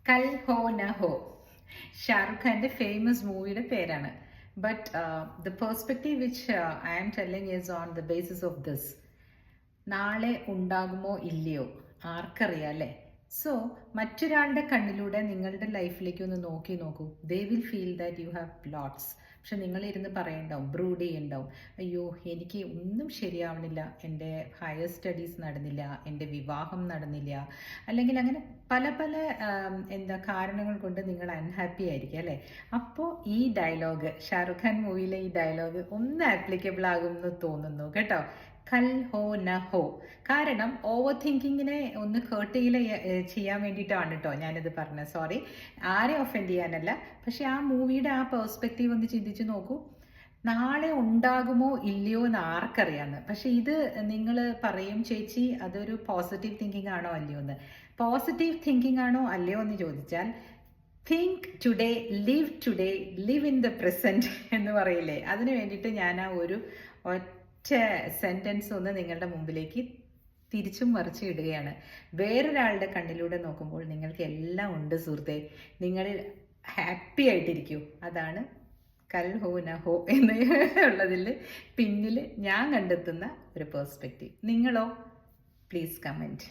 കൽ ഹോ ന ഹോ ഷാറുഖ് ഖാന്റെ ഫേമസ് മൂവിയുടെ പേരാണ്. But the perspective which I am telling is on the basis of this. നാളെ ഉണ്ടാകുമോ ഇല്ലയോ ആർക്കറിയാം അല്ലേ? സോ മറ്റൊരാളുടെ കണ്ണിലൂടെ നിങ്ങളുടെ ലൈഫിലേക്ക് ഒന്ന് നോക്കി നോക്കൂ. They will feel that you have plots. പക്ഷെ നിങ്ങളിരുന്ന് പറയണ്ടാവും, ബ്രൂഡ് ചെയ്യുണ്ടാവും, അയ്യോ എനിക്ക് ഒന്നും ശരിയാവണില്ല, എൻ്റെ ഹയർ സ്റ്റഡീസ് നടന്നില്ല, എൻ്റെ വിവാഹം നടന്നില്ല, അല്ലെങ്കിൽ അങ്ങനെ പല പല കാരണങ്ങൾ കൊണ്ട് നിങ്ങൾ അൺഹാപ്പി ആയിരിക്കും അല്ലേ? അപ്പോൾ ഈ ഡയലോഗ്, ഷാറുഖ് ഖാൻ മൂവിയിലെ ഈ ഡയലോഗ് ഒന്ന് ആപ്ലിക്കബിൾ ആകുമെന്ന് തോന്നുന്നു കേട്ടോ. കൽ ഹോ ന ഹോ. കാരണം ഓവർ തിങ്കിങ്ങിനെ ഒന്ന് ഹേർട്ട് ചെയ്യാൻ വേണ്ടിയിട്ടാണ് കേട്ടോ ഞാനിത് പറഞ്ഞത്. സോറി, ആരെ ഒഫൻഡ് ചെയ്യാനല്ല. പക്ഷെ ആ മൂവിയുടെ ആ പെർസ്പെക്റ്റീവ് ഒന്ന് ചിന്തിച്ച് നോക്കൂ. നാളെ ഉണ്ടാകുമോ ഇല്ലയോ എന്ന് ആർക്കറിയാന്ന്. പക്ഷെ ഇത് നിങ്ങൾ പറയും ചേച്ചി അതൊരു പോസിറ്റീവ് തിങ്കിങ് ആണോ അല്ലയോ എന്ന്. പോസിറ്റീവ് തിങ്കിങ് ആണോ അല്ലയോ എന്ന് ചോദിച്ചാൽ think today, live in the present എന്ന് പറയില്ലേ, അതിന് വേണ്ടിയിട്ട് ഞാൻ ആ ഒരു സെന്റൻസ് ഒന്ന് നിങ്ങളുടെ മുമ്പിലേക്ക് തിരിച്ചും മറിച്ചും ഇടുകയാണ്. വേറൊരാളുടെ കണ്ണിലൂടെ നോക്കുമ്പോൾ നിങ്ങൾക്ക് എല്ലാം ഉണ്ട് സുഹൃത്തെ, നിങ്ങൾ ഹാപ്പി ആയിട്ടിരിക്കൂ. അതാണ് കൽ ഹോ ന ഹോ എന്ന് ഉള്ളതിൽ പിന്നിൽ ഞാൻ കണ്ടെത്തുന്ന ഒരു പെർസ്പെക്റ്റീവ്. നിങ്ങളോ? Please comment.